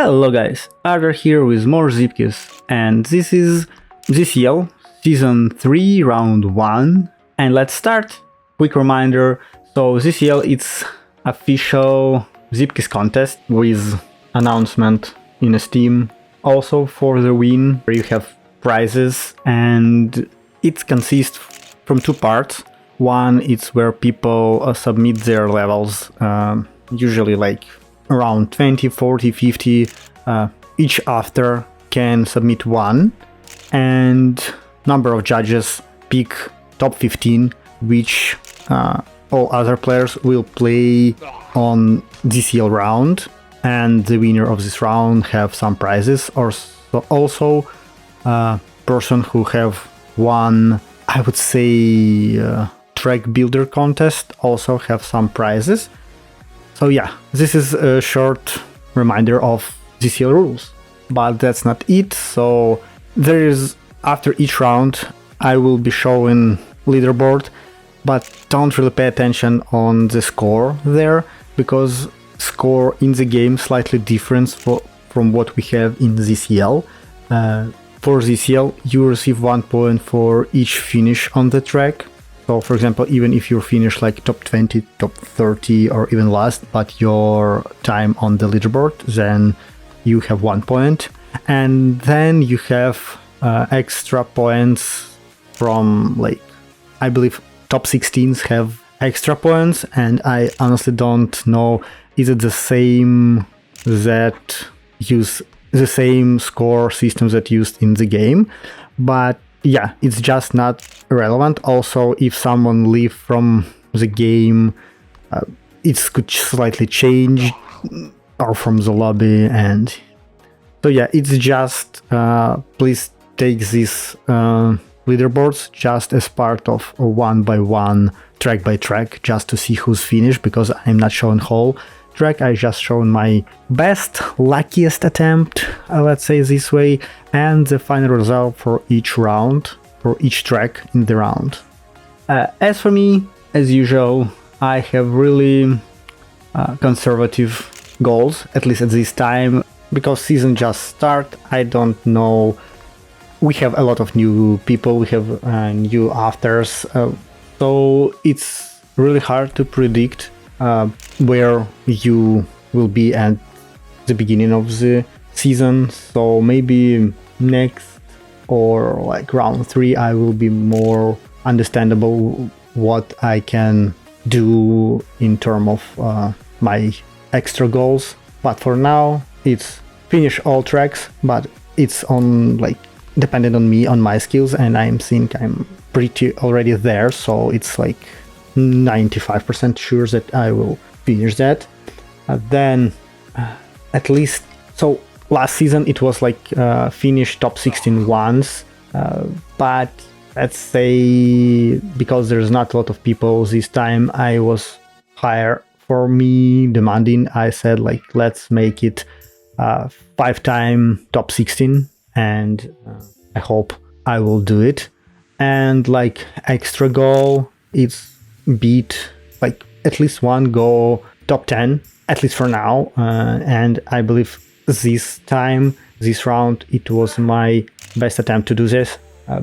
Hello guys, Arthur here with more Zipkis, and this is ZSL Season 3 Round 1, and let's start. Quick reminder, so ZSL it's official Zipkis contest with announcement in Steam. Also for the win where you have prizes, and it consists from two parts. One is where people submit their levels, usually like around 20, 40, 50, each after can submit one, and number of judges pick top 15, which all other players will play on ZSL round, and the winner of this round have some prizes. Or also person who have won, I would say, track builder contest also have some prizes. So yeah, this is a short reminder of ZSL rules, but that's not it. So there is, after each round, I will be showing leaderboard, but don't really pay attention on the score there, because score in the game slightly different from what we have in ZSL. For ZSL, you receive 1 point for each finish on the track. So for example, even if you finish like top 20, top 30 or even last, but your time on the leaderboard, then you have 1 point. And then you have extra points from, like, I believe top 16s have extra points, and I honestly don't know, is it the same that use the same score systems that used in the game, but yeah, it's just not relevant. Also, if someone leave from the game, it could slightly change, or from the lobby, and so yeah, it's just please take these leaderboards just as part of a 1-by-1, track-by-track, just to see who's finished, because I'm not showing whole track. I just shown my best, luckiest attempt, let's say this way, and the final result for each round, for each track in the round. As for me, as usual, I have really conservative goals, at least at this time, because season just start. I don't know, we have a lot of new people, we have new afters, so it's really hard to predict where you will be at the beginning of the season. So maybe next, or like round 3, I will be more understandable what I can do in terms of my extra goals. But for now, it's finish all tracks, but it's on, like, dependent on me, on my skills, and I think I'm pretty already there, so it's like 95% sure that I will finish that. Then at least, so last season it was like finish top 16 once, but let's say because there's not a lot of people this time, I was higher for me demanding. I said, like, let's make it 5-time top 16, and I hope I will do it. And like extra goal, it's beat like at least one goal top 10, at least for now, and I believe this time, this round, it was my best attempt to do this,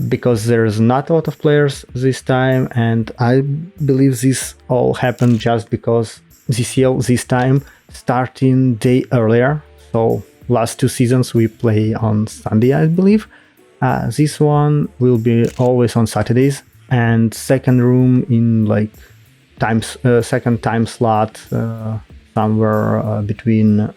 because there's not a lot of players this time, and I believe this all happened just because ZSL this time starting day earlier. So last 2 seasons we play on Sunday, I believe. This one will be always on Saturdays, and second room in like second time slot somewhere between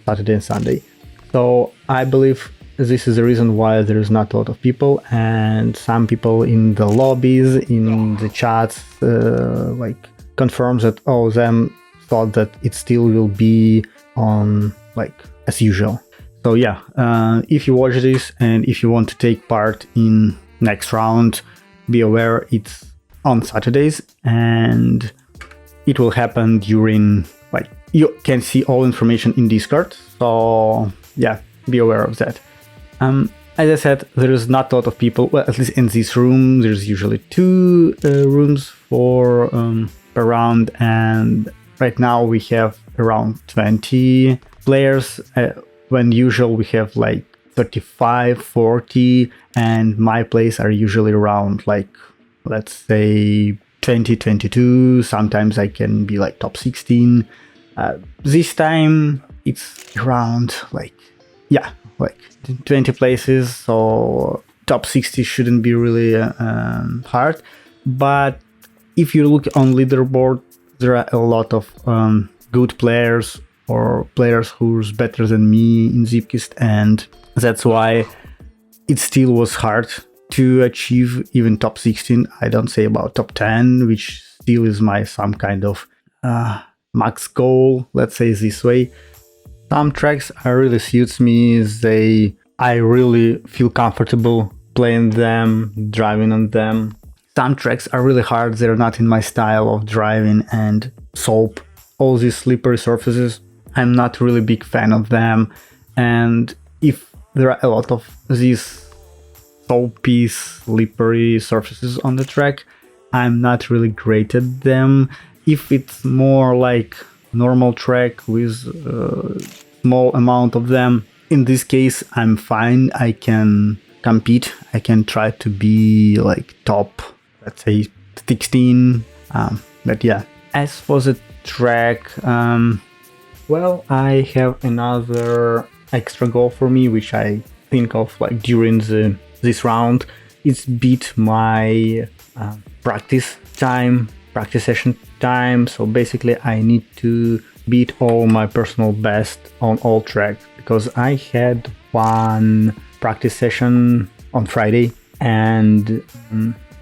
Saturday and Sunday. So I believe this is the reason why there is not a lot of people, and some people in the lobbies, in the chats, like confirms that them thought that it still will be on like as usual. So yeah, if you watch this and if you want to take part in next round, be aware it's on Saturdays, and it will happen during, like, you can see all information in Discord. So yeah, be aware of that. As I said, there is not a lot of people. Well, at least in this room, there's usually 2 rooms for per round, and right now we have around 20 players. when usual we have like 35, 40, and my plays are usually around like, let's say 20, 22. Sometimes I can be like top 16. This time it's around like 20 places, so top 60 shouldn't be really hard. But if you look on leaderboard, there are a lot of good players or players who's better than me in Zipkist, and that's why it still was hard to achieve even top 16. I don't say about top 10, which still is my some kind of max goal, let's say this way. Some tracks really suits me. I really feel comfortable playing them, driving on them. Some tracks are really hard, they're not in my style of driving, and soap, all these slippery surfaces, I'm not really big fan of them. And if there are a lot of these soapy, slippery surfaces on the track, I'm not really great at them. If it's more like normal track with a small amount of them, in this case I'm fine. I can compete, I can try to be like top, let's say 16. But yeah, as for the track, well, I have another extra goal for me, which I think of like during this round. It's beat my practice session time. So basically I need to beat all my personal best on all tracks, because I had one practice session on Friday and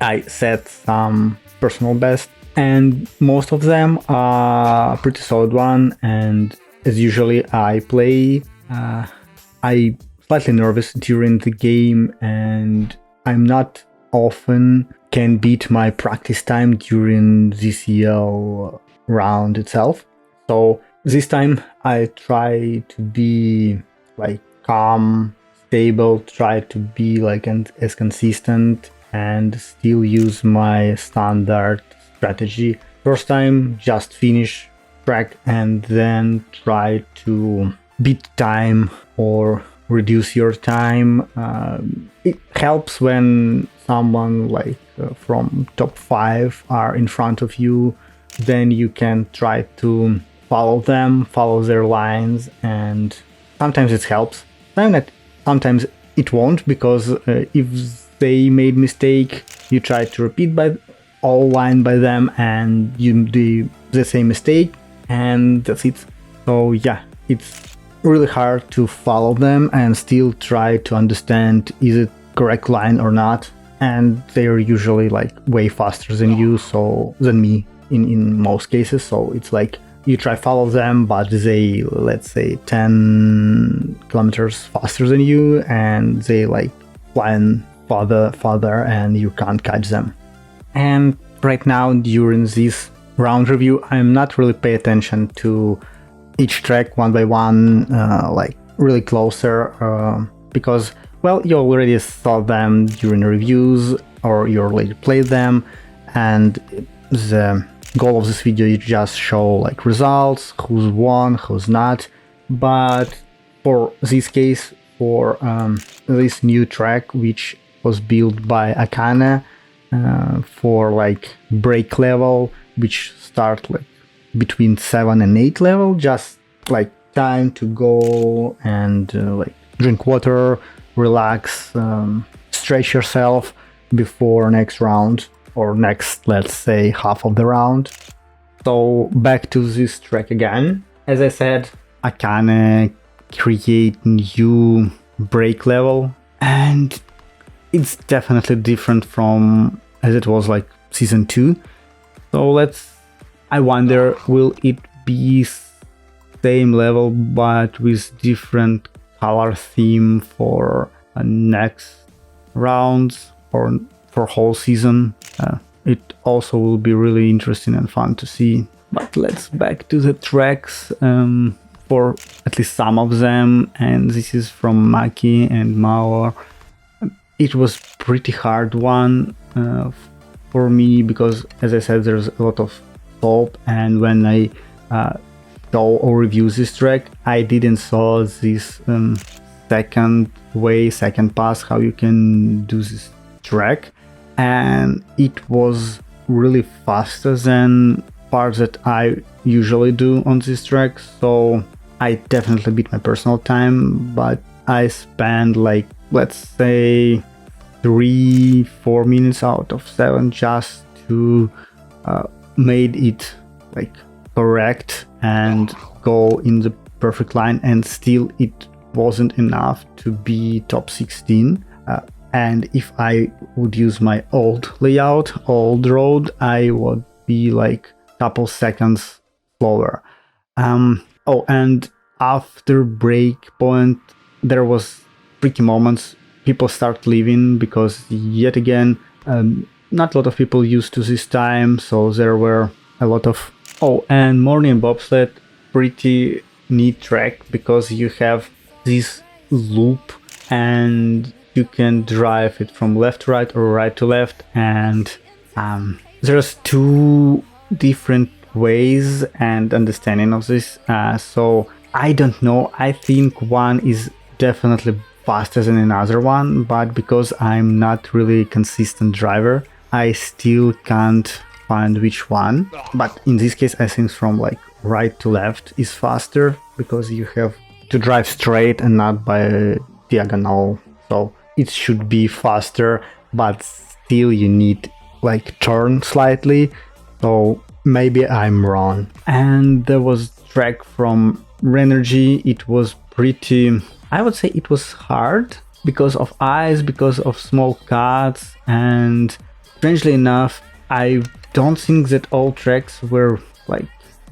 I set some personal best, and most of them are pretty solid one. And as usually I play, I slightly nervous during the game, and I'm not often can beat my practice time during ZSL round itself. So this time I try to be like calm, stable, try to be like as consistent and still use my standard strategy. First time just finish track and then try to beat time or reduce your time. It helps when someone like from top 5 are in front of you, then you can try to follow them, follow their lines, and sometimes it helps. Sometimes it won't, because if they made mistake, you try to repeat by all line by them and you do the same mistake, and that's it. So yeah, it's really hard to follow them and still try to understand is it correct line or not, and they're usually like way faster than you, so than me in most cases. So it's like you try follow them, but they, let's say 10 kilometers faster than you, and they like flying farther and you can't catch them. And right now during this round review, I'm not really pay attention to each track one by one, like really closer, because, well, you already saw them during reviews or you already played them, and the goal of this video is just show like results, who's won, who's not. But for this case, for this new track which was built by Akane, for like break level, which start like between 7 and 8 level, just like time to go and like drink water, relax, stretch yourself before next round, or next, let's say, half of the round. So back to this track again. As I said, Akane create new break level, and it's definitely different from as it was like season 2. So I wonder, will it be same level but with different color theme for next rounds or for whole season? It also will be really interesting and fun to see. But let's back to the tracks, for at least some of them, and this is from Maki and Mao. It was pretty hard one for me, because as I said, there's a lot of soap, and when I show or review this track, I didn't saw this second pass how you can do this track, and it was really faster than parts that I usually do on this track. So I definitely beat my personal time, but I spent like, let's say 3-4 minutes out of 7 just to made it like correct and go in the perfect line, and still it wasn't enough to be top 16. And if I would use my old layout, old road, I would be like couple seconds slower. Oh, and after break point, there was tricky moments. People start leaving because yet again, not a lot of people used to this time, so there were a lot of... Oh, and morning bobsled, pretty neat track because you have this loop and you can drive it from left to right or right to left, and there's two different ways and understanding of this, so I don't know, I think one is definitely faster than another one, but because I'm not really consistent driver, I still can't find which one. But in this case, I think from like right to left is faster because you have to drive straight and not by diagonal, so it should be faster, but still you need like turn slightly, so maybe I'm wrong. And there was track from Renergy. It was pretty, I would say it was hard because of ice, because of small cuts, and strangely enough, I don't think that all tracks were like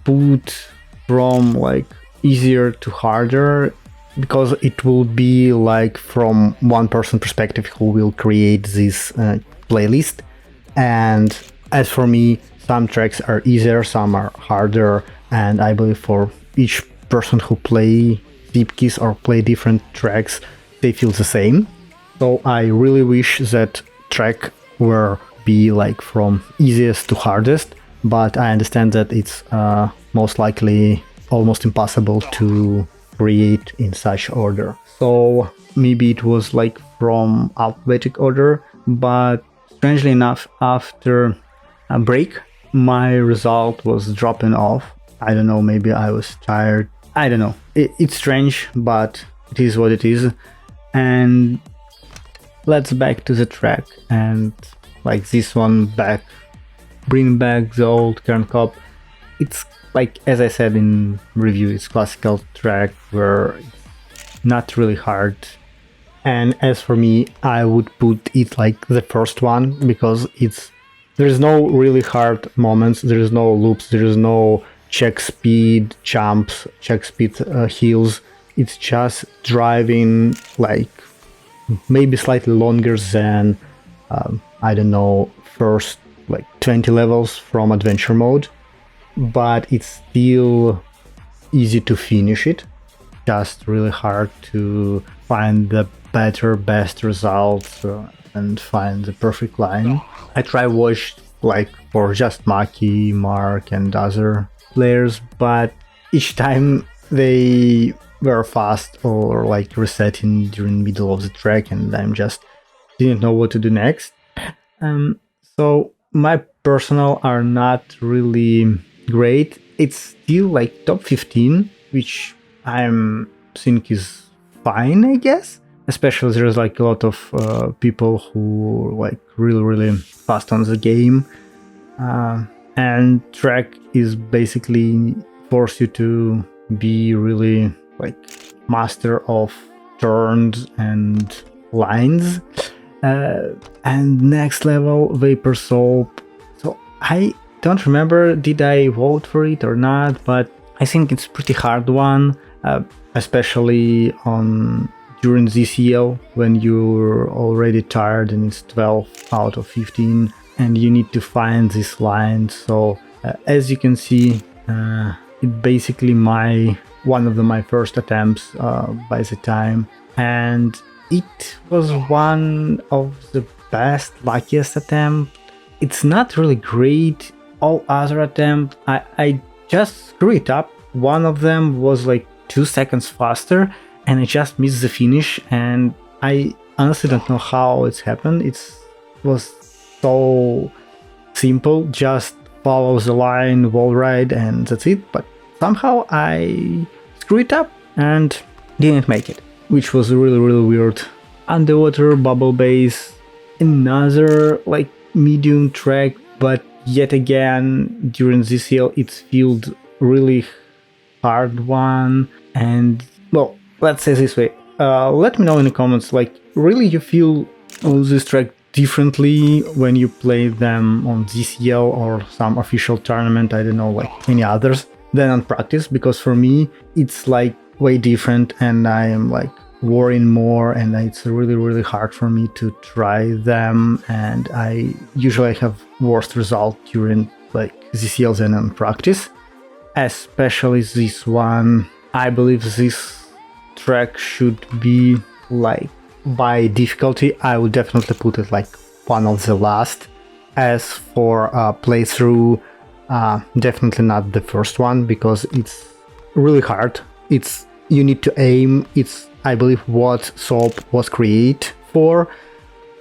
put from like easier to harder, because it will be like from one person perspective who will create this playlist. And as for me, some tracks are easier, some are harder, and I believe for each person who play deep keys or play different tracks, they feel the same. So I really wish that track were be like from easiest to hardest, but I understand that it's most likely almost impossible to create in such order. So maybe it was like from alphabetic order, but strangely enough, after a break, my result was dropping off. I don't know, maybe I was tired. I don't know. It's strange, but it is what it is. And let's back to the track, and like this one back, bring back the old Kern Cup. It's like, as I said in review, it's classical track where it's not really hard. And as for me, I would put it like the first one, because there's no really hard moments, there is no loops, there is no check speed jumps, check speed hills. It's just driving like maybe slightly longer than I don't know, first like 20 levels from adventure mode, but it's still easy to finish it. Just really hard to find the best results and find the perfect line. I try watch like for just Maki, Mark and other players, but each time they were fast or like resetting during middle of the track, and I'm just didn't know what to do next. So my personal are not really great. It's still like top 15, which I'm think is fine, I guess. Especially there's like a lot of people who are like really fast on the game, and track is basically force you to be really like master of turns and lines. And next level, Vapor Soap. So I don't remember did I vote for it or not, but I think it's pretty hard one, especially on during ZSL when you're already tired and it's 12 out of 15 and you need to find this line. So as you can see, it basically one of my first attempts by the time, and it was one of the best, luckiest attempt. It's not really great. All other attempt, I just screw it up one of them was like 2 seconds faster, and I just missed the finish, and I honestly don't know how it's happened. It was so simple, just follow the line, wall ride, and that's it. But somehow I screwed it up and didn't make it, which was really, really weird. Underwater bubble base, another like medium track, but yet again during ZSL it feels really hard one. And well, let's say this way, let me know in the comments, like, really you feel this track differently when you play them on ZSL or some official tournament, I don't know, like any others, than on practice? Because for me it's like way different, and I am like worrying more, and it's really, really hard for me to try them, and I usually have worst result during like ZSL than on practice. Especially this one, I believe this track should be like, by difficulty I would definitely put it like one of the last. As for playthrough, definitely not the first one, because it's really hard. You need to aim. It's, I believe, what SOAP was created for.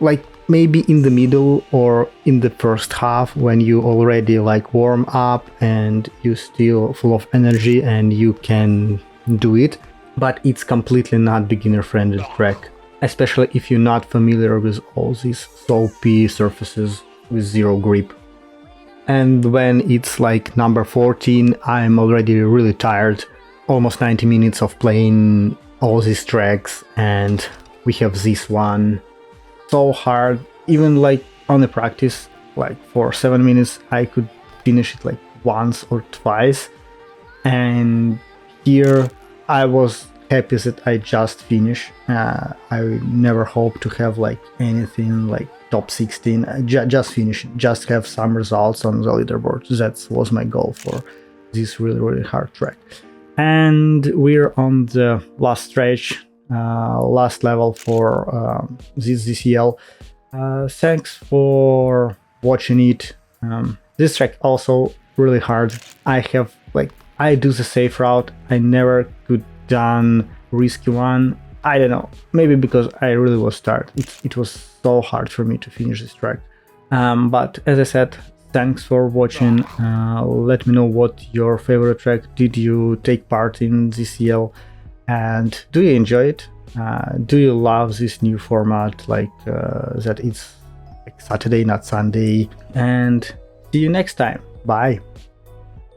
Like maybe in the middle or in the first half, when you already like warm up and you still full of energy and you can do it. But it's completely not beginner friendly track, especially if you're not familiar with all these soapy surfaces with zero grip. And when it's like number 14, I'm already really tired. Almost 90 minutes of playing all these tracks, and we have this one so hard. Even like on the practice, like for 7 minutes I could finish it like once or twice, and here I was happy that I just finished. I never hope to have like anything like top 16. Just finish, just have some results on the leaderboard. That was my goal for this really, really hard track. And we're on the last stretch, last level for this ZSL. Thanks for watching it. This track also really hard. I do the safe route. I never could done risky one. I don't know, maybe because I really was tired. It was so hard for me to finish this track. But as I said, thanks for watching. Let me know what your favorite track. Did you take part in ZSL, and do you enjoy it? Do you love this new format, like that it's like Saturday, not Sunday? And see you next time. Bye.